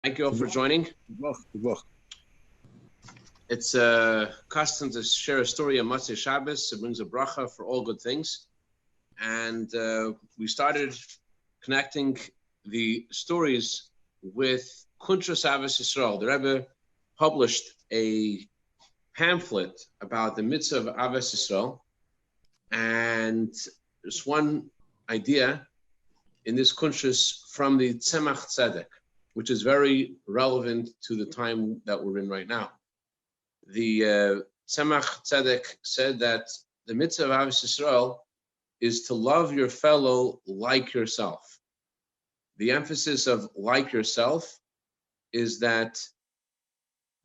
Thank you all for joining. It's a custom to share a story on Motzei Shabbos. It brings a bracha for all good things. And we started connecting the stories with Kuntras Avos Yisrael. The Rebbe published a pamphlet about the mitzvah of Avos Yisrael. And there's one idea in this Kuntras from the Tzemach Tzedek, which is very relevant to the time that we're in right now. The Tzemach Tzedek said that the mitzvah of Avos Yisrael is to love your fellow like yourself. The emphasis of like yourself is that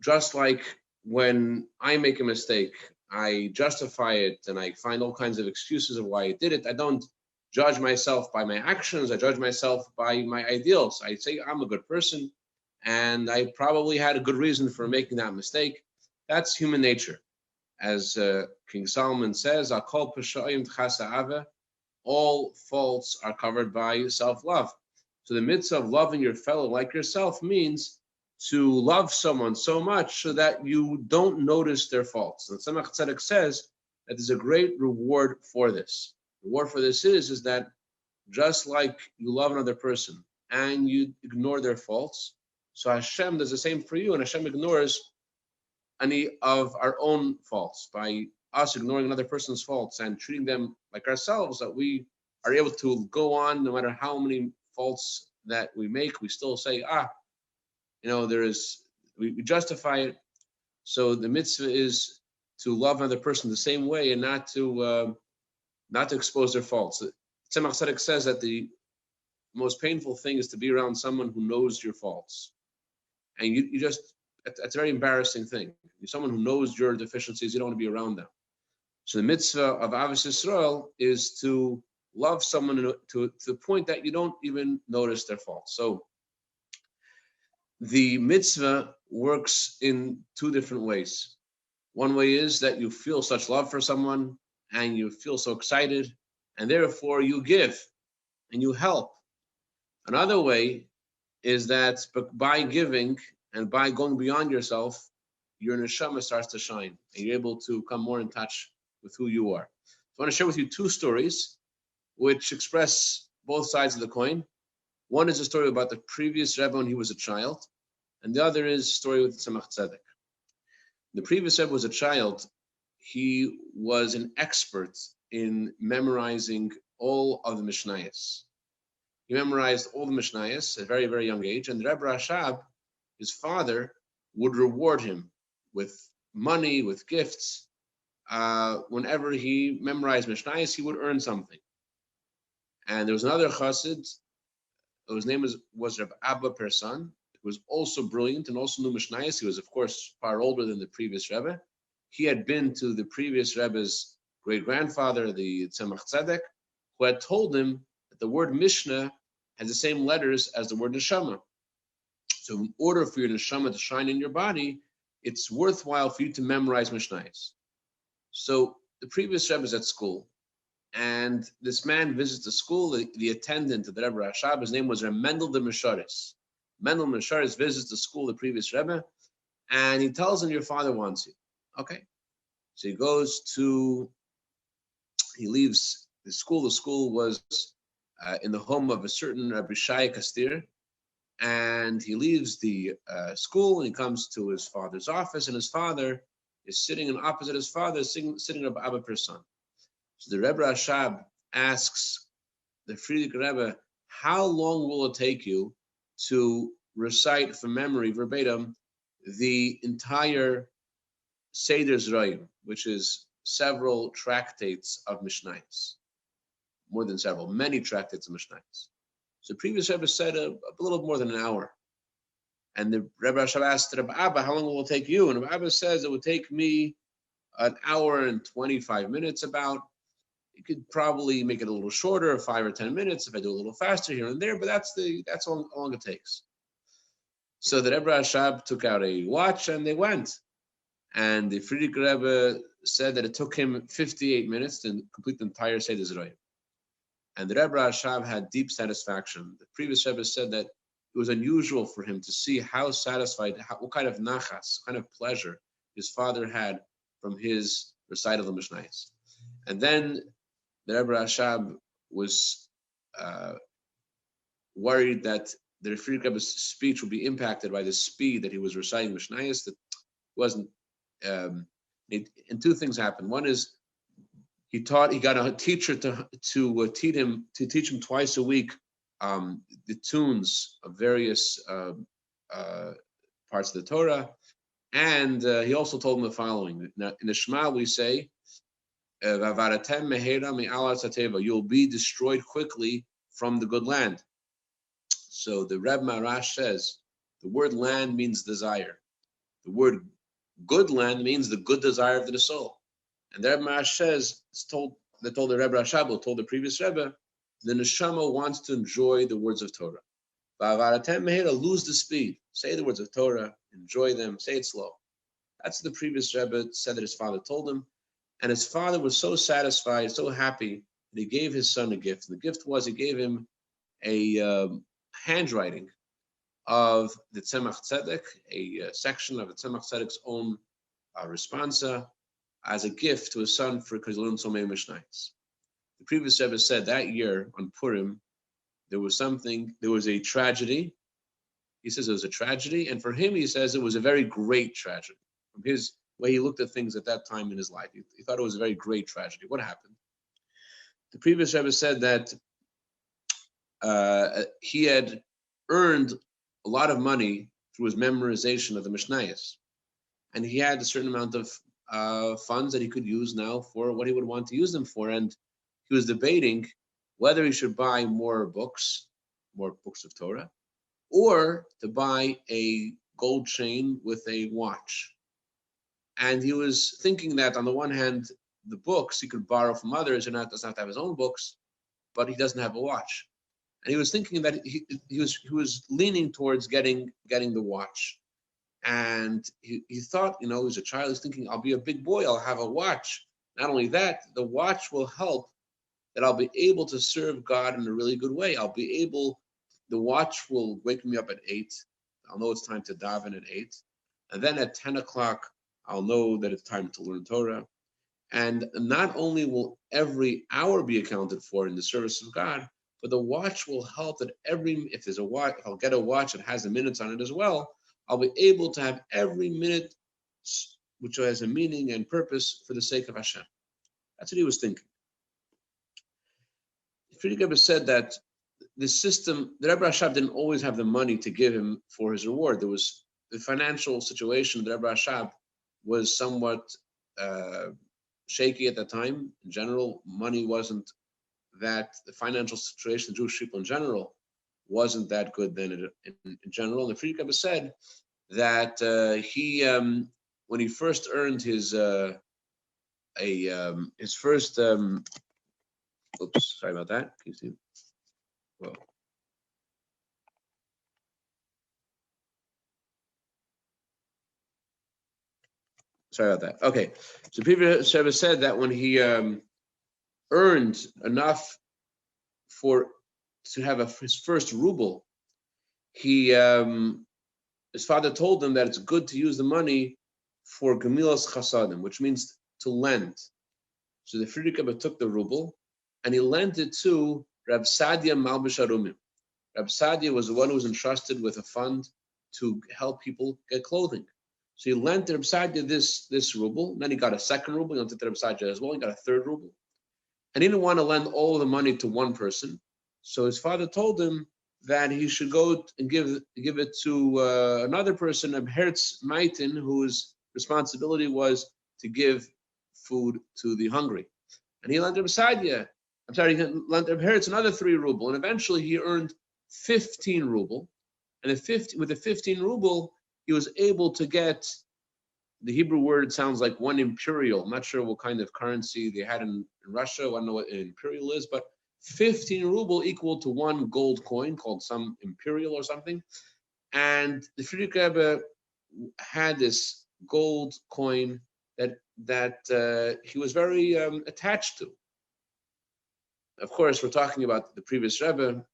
just like when I make a mistake, I justify it and I find all kinds of excuses of why I did it. I don't judge myself by my actions. I judge myself by my ideals. I say I'm a good person and I probably had a good reason for making that mistake. That's human nature. As King Solomon says, all faults are covered by self-love. So the mitzvah of loving your fellow like yourself means to love someone so much so that you don't notice their faults. And Tzemach Tzedek says that there's a great reward for this. The reward for this is that just like you love another person and you ignore their faults, so Hashem does the same for you, and Hashem ignores any of our own faults. By us ignoring another person's faults and treating them like ourselves, that we are able to go on no matter how many faults that we make, we still say, we justify it. So the mitzvah is to love another person the same way and not to expose their faults. Tzemach Tzedek says that the most painful thing is to be around someone who knows your faults. And it's a very embarrassing thing. You're someone who knows your deficiencies, you don't want to be around them. So the mitzvah of Avos Yisrael is to love someone to the point that you don't even notice their faults. So the mitzvah works in two different ways. One way is that you feel such love for someone and you feel so excited, and therefore you give and you help. Another way is that by giving and by going beyond yourself, your neshama starts to shine, and you're able to come more in touch with who you are. So I want to share with you two stories which express both sides of the coin. One is a story about the previous Rebbe when he was a child, and the other is a story with Tzemach Tzedek. The previous Rebbe was a child. He was an expert in memorizing all of the Mishnayos. He memorized all the Mishnayos at a very, very young age, and the Rebbe Rashab, his father, would reward him with money, with gifts. Whenever he memorized Mishnayos, he would earn something. And there was another chassid, whose name was Rabbi Abba Person, who was also brilliant and also knew Mishnayos. He was, of course, far older than the previous Rebbe. He had been to the previous Rebbe's great-grandfather, the Tzemach Tzedek, who had told him that the word Mishnah has the same letters as the word Neshama. So in order for your Neshama to shine in your body, it's worthwhile for you to memorize Mishnayos. So the previous Rebbe is at school, and this man visits the school, the attendant of the Rebbe Rashab, his name was Mendel de Mesharis. Mendel Mesharis visits the school, the previous Rebbe, and he tells him, your father wants you. Okay. So he leaves the school. The school was in the home of a certain Rabbi Shai Kastir, and he leaves the school and he comes to his father's office, and his father is sitting in opposite his father, sitting Rabbi Abba Person. So the Rebbe Rashab asks the Frierdiker Rebbe, how long will it take you to recite from memory, verbatim, the entire Seder Zroim, which is several tractates of Mishnayos? More than several, many tractates of Mishnayos. So the previous Rebbe said a little more than an hour. And the Rebbe Rashab asked Rabbi Abba, how long will it take you? And Rabbi Abba says it would take me an hour and 25 minutes about. You could probably make it a little shorter, 5 or 10 minutes, if I do a little faster here and there, but that's how long it takes. So the Rebbe Rashab took out a watch and they went. And the Frierdiker Rebbe said that it took him 58 minutes to complete the entire Seder Zroim. And the Rebbe Rashab had deep satisfaction. The previous Rebbe said that it it was unusual for him to see how satisfied, what kind of nachas, kind of pleasure his father had from his recital of the Mishnayos. And then the Rebbe Rashab was worried that the Frierdiker Rebbe's speech would be impacted by the speed that he was reciting Mishnayos. That wasn't. And two things happened. One is he got a teacher to teach him twice a week the tunes of various parts of the Torah, and he also told him the following. Now, in the Shema we say, "You'll be destroyed quickly from the good land." So the Reb Marash says the word land means desire. The word good land means the good desire of the soul. And the Reb Marash says, told the Rebbe Rashab, told the previous Rebbe, the neshama wants to enjoy the words of Torah. Lose the speed. Say the words of Torah, enjoy them, say it slow. That's what the previous Rebbe said that his father told him. And his father was so satisfied, so happy, that he gave his son a gift. And the gift was he gave him a handwriting of the Tzemach Tzedek, a section of the Tzemach Tzedek's own responsa, as a gift to his son because he learned so many Mishnayos. The previous Rebbe said that year on Purim, there was a tragedy. He says it was a tragedy, and for him, he says it was a very great tragedy. From his way he looked at things at that time in his life, he thought it was a very great tragedy. What happened? The previous Rebbe said that he had earned a lot of money through his memorization of the Mishnayos, and he had a certain amount of funds that he could use now for what he would want to use them for, and he was debating whether he should buy more books of Torah, or to buy a gold chain with a watch. And he was thinking that on the one hand, the books he could borrow from others, and doesn't have to have his own books, but he doesn't have a watch. And he was thinking that he was leaning towards getting the watch. And he thought, he was a child, he's thinking, I'll be a big boy, I'll have a watch. Not only that, the watch will help that I'll be able to serve God in a really good way. The watch will wake me up at 8. I'll know it's time to daven at 8. And then at 10 o'clock, I'll know that it's time to learn Torah. And not only will every hour be accounted for in the service of God, but the watch will help that if there's a watch, if I'll get a watch that has the minutes on it as well, I'll be able to have every minute which has a meaning and purpose for the sake of Hashem. That's what he was thinking. Frierdiker Rebbe said that the system, the Rebbe Rashab didn't always have the money to give him for his reward. There was the financial situation of the Rebbe Rashab was somewhat shaky at that time. In general, money wasn't that, the financial situation of Jewish people in general wasn't that good then in general. And the Frierdiker Rebbe said that he, when he first earned his first, oops, sorry about that. Can you see? Whoa. Sorry about that. Okay, so previous Rebbe said that when he earned enough to have his first ruble, his father told him that it's good to use the money for gemilas chasadim, which means to lend. So the Frierdiker Rebbe took the ruble and he lent it to Rab Sadia Malbish Arumim. Rab Sadia was the one who was entrusted with a fund to help people get clothing. So he lent Rab Sadia this ruble. Then he got a second ruble. He lent it to Rab Sadia as well. He got a third ruble. And he didn't want to lend all of the money to one person. So his father told him that he should go and give it to another person, a Hertz Maitin, whose responsibility was to give food to the hungry. And he lent Rab Sadia. He lent Reb Hertz another 3 ruble, and eventually he earned 15 ruble. And with the 15 ruble, he was able to get, the Hebrew word sounds like 1 imperial. I'm not sure what kind of currency they had in Russia. I don't know what an imperial is, but 15 ruble equal to 1 gold coin called some imperial or something. And the Frierdiker Rebbe had this gold coin that he was very attached to. Of course, we're talking about the previous Rebbe,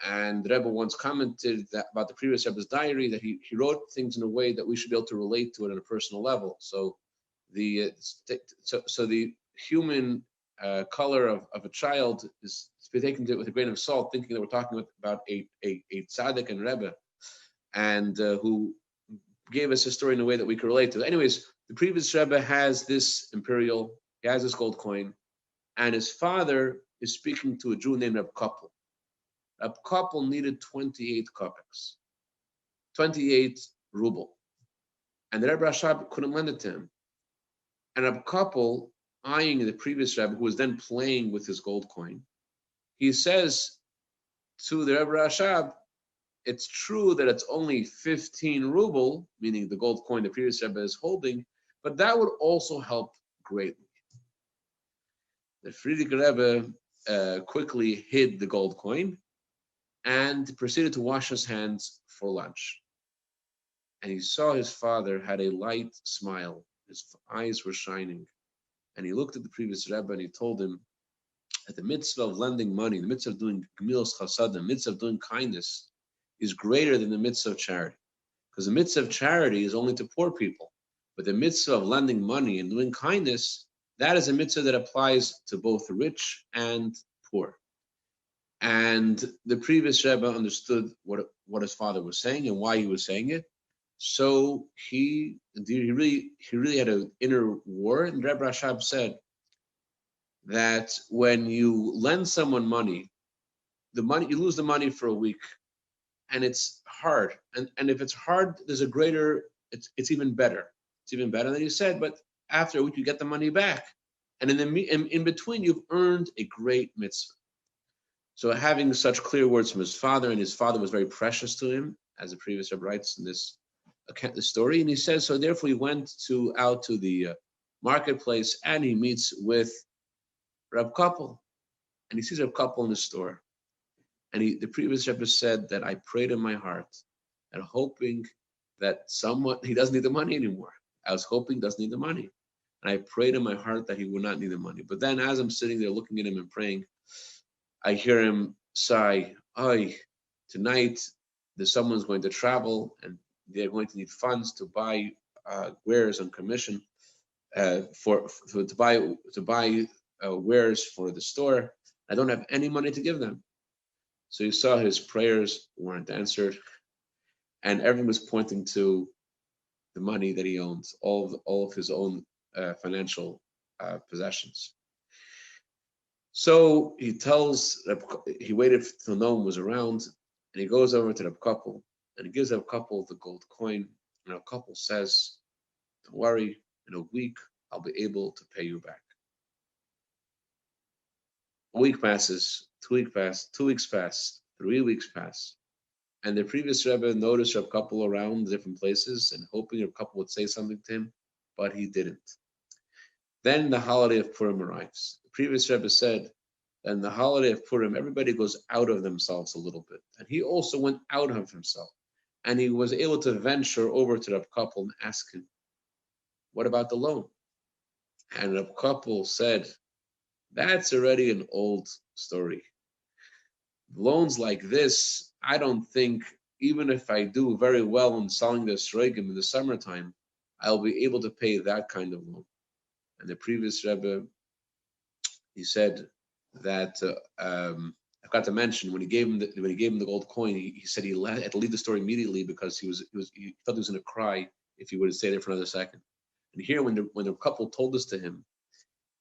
And the Rebbe once commented that about the previous Rebbe's diary that he wrote things in a way that we should be able to relate to it on a personal level. So the human color of a child is to be taken with a grain of salt, thinking that we're talking about a tzaddik and Rebbe, and who gave us a story in a way that we could relate to. Anyways, the previous Rebbe has this imperial, he has this gold coin, and his father is speaking to a Jew named Reb Koppel. Reb Koppel needed 28 kopecks, 28 ruble, and the Rebbe Rashab couldn't lend it to him. And Reb Koppel, eyeing the previous Rebbe, who was then playing with his gold coin, he says to the Rebbe Rashab, it's true that it's only 15 ruble, meaning the gold coin the previous Rebbe is holding, but that would also help greatly. The Frierdiker Rebbe quickly hid the gold coin and proceeded to wash his hands for lunch. And he saw his father had a light smile. His eyes were shining. And he looked at the previous Rebbe and he told him that the mitzvah of lending money, the mitzvah of doing gemilos chassadim, the mitzvah of doing kindness, is greater than the mitzvah of charity. Because the mitzvah of charity is only to poor people. But the mitzvah of lending money and doing kindness, that is a mitzvah that applies to both rich and poor. And the previous Rebbe understood what his father was saying and why he was saying it. So he really had an inner war. And Rebbe Rashab said that when you lend someone money, you lose the money for a week. And it's hard. And if it's hard, there's a greater, it's even better. It's even better than you said, but after a week you get the money back. And in between, you've earned a great mitzvah. So having such clear words from his father, and his father was very precious to him, as the previous Rebbe writes in this story, and he says, so therefore he went out to the marketplace and he meets with Reb Koppel. And he sees Reb Koppel in the store. And the previous Rebbe said that I prayed in my heart and hoping that he doesn't need the money anymore. I was hoping he doesn't need the money. And I prayed in my heart that he would not need the money. But then as I'm sitting there looking at him and praying, I hear him sigh, tonight someone's going to travel and they're going to need funds to buy wares on commission to buy wares for the store. I don't have any money to give them. So you saw his prayers weren't answered, and everyone was pointing to the money that he owns, all of his own financial possessions. So he waited till no one was around, and he goes over to Reb Koppel, and he gives Reb Koppel the gold coin, and Reb Koppel says, don't worry, in a week I'll be able to pay you back. A week passes, 2 weeks pass, 2 weeks pass, 3 weeks pass. And the previous Rebbe noticed Reb Koppel around different places and hoping Reb Koppel would say something to him, but he didn't. Then the holiday of Purim arrives. The previous Rebbe said that in the holiday of Purim, everybody goes out of themselves a little bit. And he also went out of himself. And he was able to venture over to Reb Koppel and ask him, what about the loan? And Reb Koppel said, that's already an old story. Loans like this, I don't think, even if I do very well in selling the sregim in the summertime, I'll be able to pay that kind of loan. And the previous Rebbe, he said that I forgot to mention when he gave him the gold coin, he said he had to leave the store immediately because he thought he was going to cry if he would have stayed there for another second. And here, when the couple told this to him,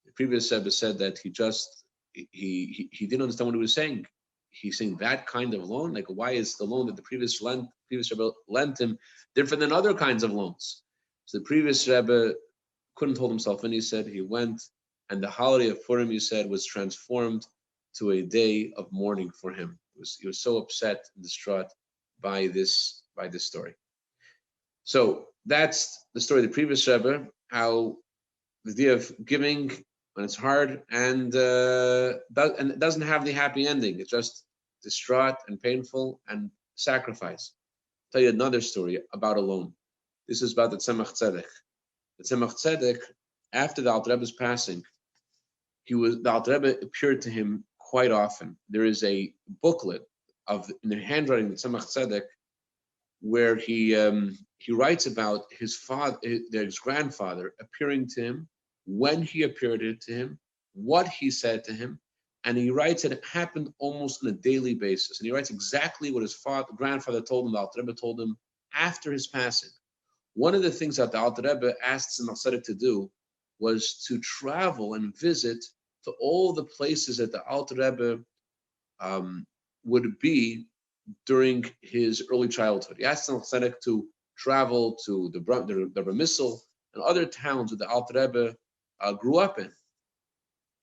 the previous Rebbe said that he didn't understand what he was saying. He's saying that kind of loan, like why is the loan that the previous Rebbe lent him different than other kinds of loans? So the previous Rebbe couldn't hold himself in. He said he went, and the holiday of Purim, he said, was transformed to a day of mourning for him. He was so upset and distraught by this story. So that's the story of the previous Rebbe, how the idea of giving when it's hard and it doesn't have the happy ending. It's just distraught and painful and sacrifice. I'll tell you another story about a loan. This is about the Tzemach Tzedek. The Tzemach Tzedek, after the Alter Rebbe's passing, the Alter Rebbe appeared to him quite often. There is a booklet in the handwriting of Tzemach Tzedek, where he writes about his father, his grandfather, appearing to him, when he appeared to him, what he said to him, and he writes that it happened almost on a daily basis. And he writes exactly what his grandfather told him, the Alter Rebbe told him after his passing. One of the things that the Alter Rebbe asked Tzemach Tzedek to do was to travel and visit to all the places that the Alter Rebbe would be during his early childhood. He asked Tzemach Tzedek to travel to the Ramissel and other towns that the Alter Rebbe grew up in.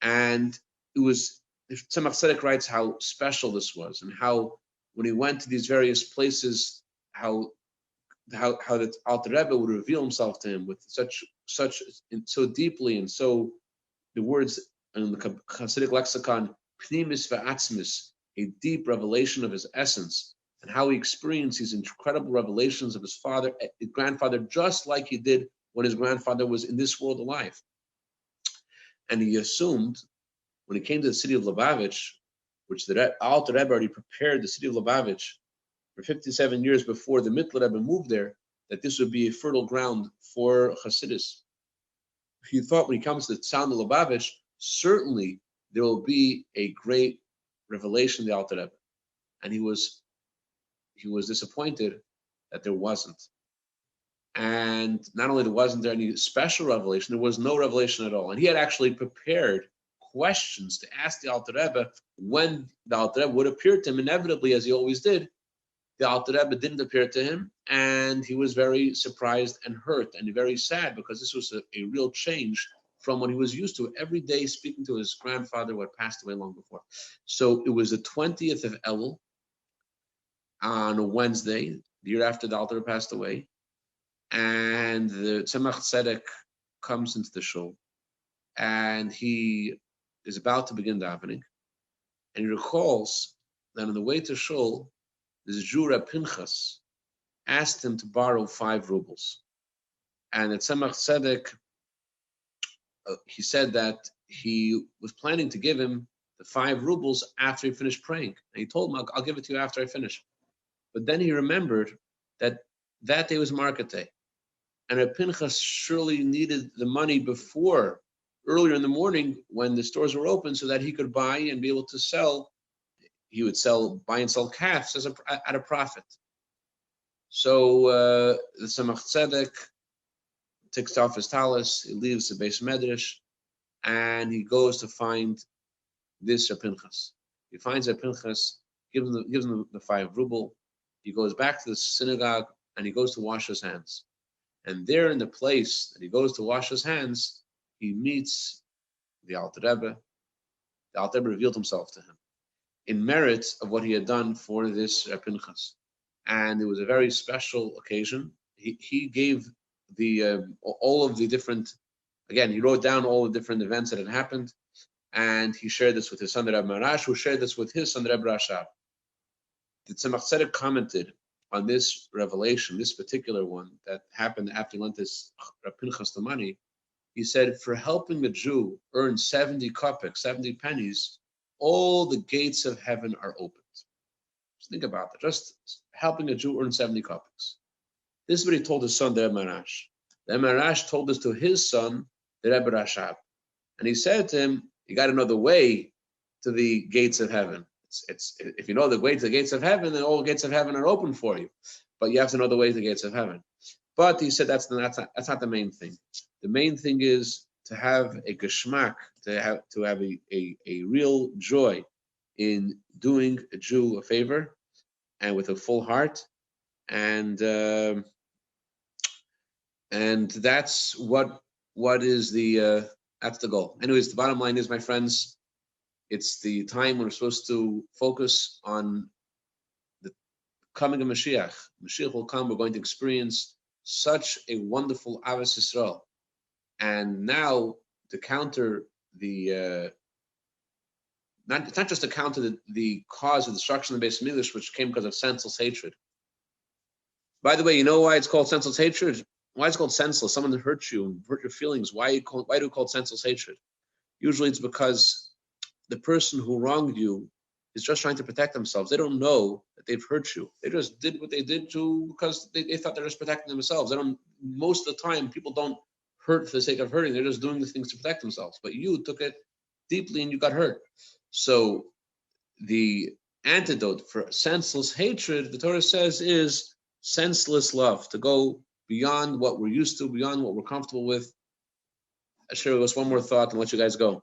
And it was, Tzemach Tzedek writes how special this was, and how when he went to these various places, how the Alter Rebbe would reveal himself to him with so deeply, and so the words in the Hasidic lexicon, pnimis va'atzmis, a deep revelation of his essence, and how he experienced these incredible revelations of his grandfather, just like he did when his grandfather was in this world alive. And he assumed, when he came to the city of Lubavitch, which the Alter Rebbe already prepared the city of Lubavitch for 57 years before the Mittler Rebbe moved there, that this would be a fertile ground for chassidus. He thought when he comes to the town of Lubavitch, certainly there will be a great revelation of the Alter Rebbe. And he was disappointed that there wasn't. And not only wasn't there any special revelation, there was no revelation at all. And he had actually prepared questions to ask the Alter Rebbe when the Alter Rebbe would appear to him. Inevitably, as he always did, the Alter Rebbe didn't appear to him, and he was very surprised and hurt and very sad, because this was a real change from what he was used to every day speaking to his grandfather who had passed away long before. So it was the 20th of Elul on a Wednesday, the year after the Alter Rebbe passed away, and the Tzemach Tzedek comes into the shul, and he is about to begin davening, and he recalls that on the way to shul, this Jew, Reb Pinchas, asked him to borrow 5 rubles. And at Tzemach Tzedek, he said that he was planning to give him the 5 rubles after he finished praying. And he told him, I'll give it to you after I finish. But then he remembered that that day was market day. And Reb Pinchas surely needed the money earlier in the morning when the stores were open, so that he could buy and be able to sell. He would buy and sell calves at a profit. So the Tzemach Tzedek takes off his talis, he leaves the Beis Medrash, and he goes to find this Reb Pinchas. He finds Reb Pinchas, gives him the 5 ruble. He goes back to the synagogue, and he goes to wash his hands. And there, in the place that he goes to wash his hands, he meets the Alter Rebbe. The Alter Rebbe revealed himself to him in merit of what he had done for this Reb Pinchas. And it was a very special occasion. He gave all of the different, again, he wrote down all the different events that had happened, and he shared this with his son, Rabbi Marash, who shared this with his son, Rabbi Rashab. The Tzemach Tzedek commented on this revelation, this particular one that happened after he lent this Reb Pinchas the money. He said, for helping a Jew earn 70 kopek, 70 pennies, all the gates of heaven are opened. Just think about that. Just helping a Jew earn 70 kopeks. This is what he told his son, the Rebbe Marash. The Rebbe Marash told this to his son, the Rebbe Rashab. And he said to him, you got to know the way to the gates of heaven. If you know the way to the gates of heaven, then all the gates of heaven are open for you. But you have to know the way to the gates of heaven. But he said that's not the main thing. The main thing is to have a geschmack, to have a real joy in doing a Jew a favor, and with a full heart, and that's what is that's the goal. Anyways, the bottom line is, my friends, it's the time when we're supposed to focus on the coming of Mashiach. Mashiach will come. We're going to experience such a wonderful Avos Yisrael. And now, to counter it's not just to counter the cause of destruction of the Beis Mikdash, which came because of senseless hatred. By the way, you know why it's called senseless hatred? Why it's called senseless? Someone that hurts you and hurt your feelings. Why do we call it senseless hatred? Usually it's because the person who wronged you is just trying to protect themselves. They don't know that they've hurt you. They just did what they did because they thought they're just protecting themselves. Most of the time, people don't hurt for the sake of hurting. They're just doing the things to protect themselves. But you took it deeply and you got hurt. So the antidote for senseless hatred, the Torah says, is senseless love, to go beyond what we're used to, beyond what we're comfortable with. I'll share with us one more thought and let you guys go.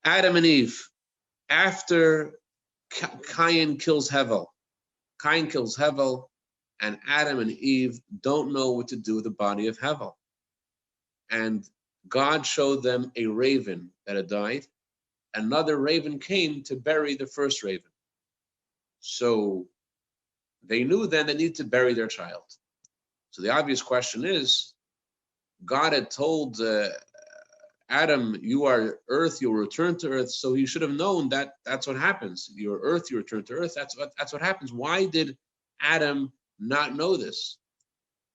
Adam and Eve, after Cain kills Hevel, and Adam and Eve don't know what to do with the body of Hevel. And God showed them a raven that had died. Another raven came to bury the first raven. So they knew then they needed to bury their child. So the obvious question is, God had told Adam, you are earth, you'll return to earth. So he should have known that that's what happens. You're earth, you return to earth. That's what happens. Why did Adam not know this?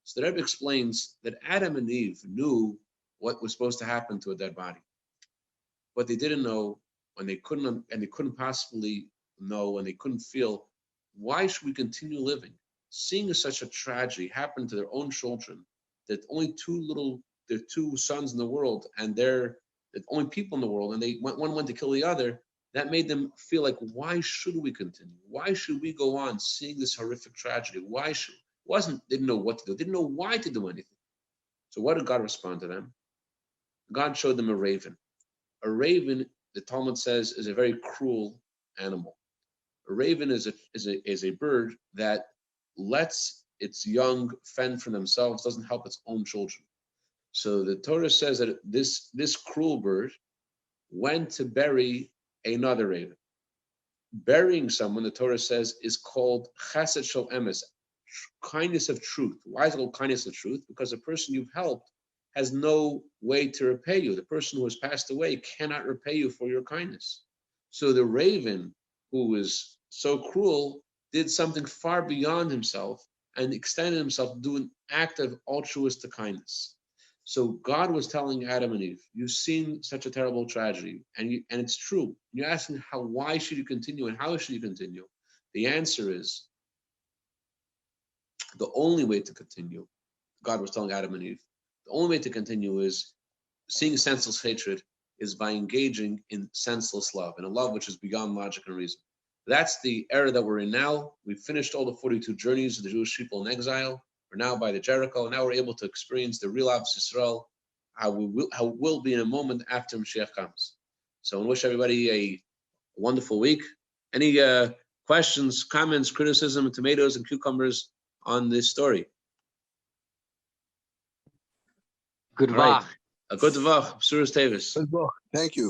So the Rebbe explains that Adam and Eve knew what was supposed to happen to a dead body. But they didn't know, and they couldn't possibly know, and they couldn't feel, why should we continue living? Seeing such a tragedy happen to their own children, that only their two sons in the world, and they're the only people in the world, and one went to kill the other, that made them feel like, why should we continue? Why should we go on seeing this horrific tragedy? Didn't know what to do, didn't know why to do anything. So what did God respond to them? God showed them a raven. A raven, the Talmud says, is a very cruel animal. A raven is a bird that lets its young fend for themselves, doesn't help its own children. So the Torah says that this cruel bird went to bury another raven. Burying someone, the Torah says, is called chesed shel emes, kindness of truth. Why is it called kindness of truth? Because the person you've helped has no way to repay you. The person who has passed away cannot repay you for your kindness. So the raven, who was so cruel, did something far beyond himself and extended himself to do an act of altruistic kindness. So God was telling Adam and Eve, you've seen such a terrible tragedy, and it's true. You're asking why should you continue and how should you continue? The answer is, the only way to continue, God was telling Adam and Eve, the only way to continue is seeing senseless hatred is by engaging in senseless love, and a love which is beyond logic and reason. That's the era that we're in now. We've finished all the 42 journeys of the Jewish people in exile. We're now by the Jericho. Now we're able to experience the real Bais Yisrael, how it will be in a moment after Mashiach comes. So I wish everybody a wonderful week. Any questions, comments, criticism, tomatoes and cucumbers on this story? Good Right. A good Vach. Surah Tevis. Thank you.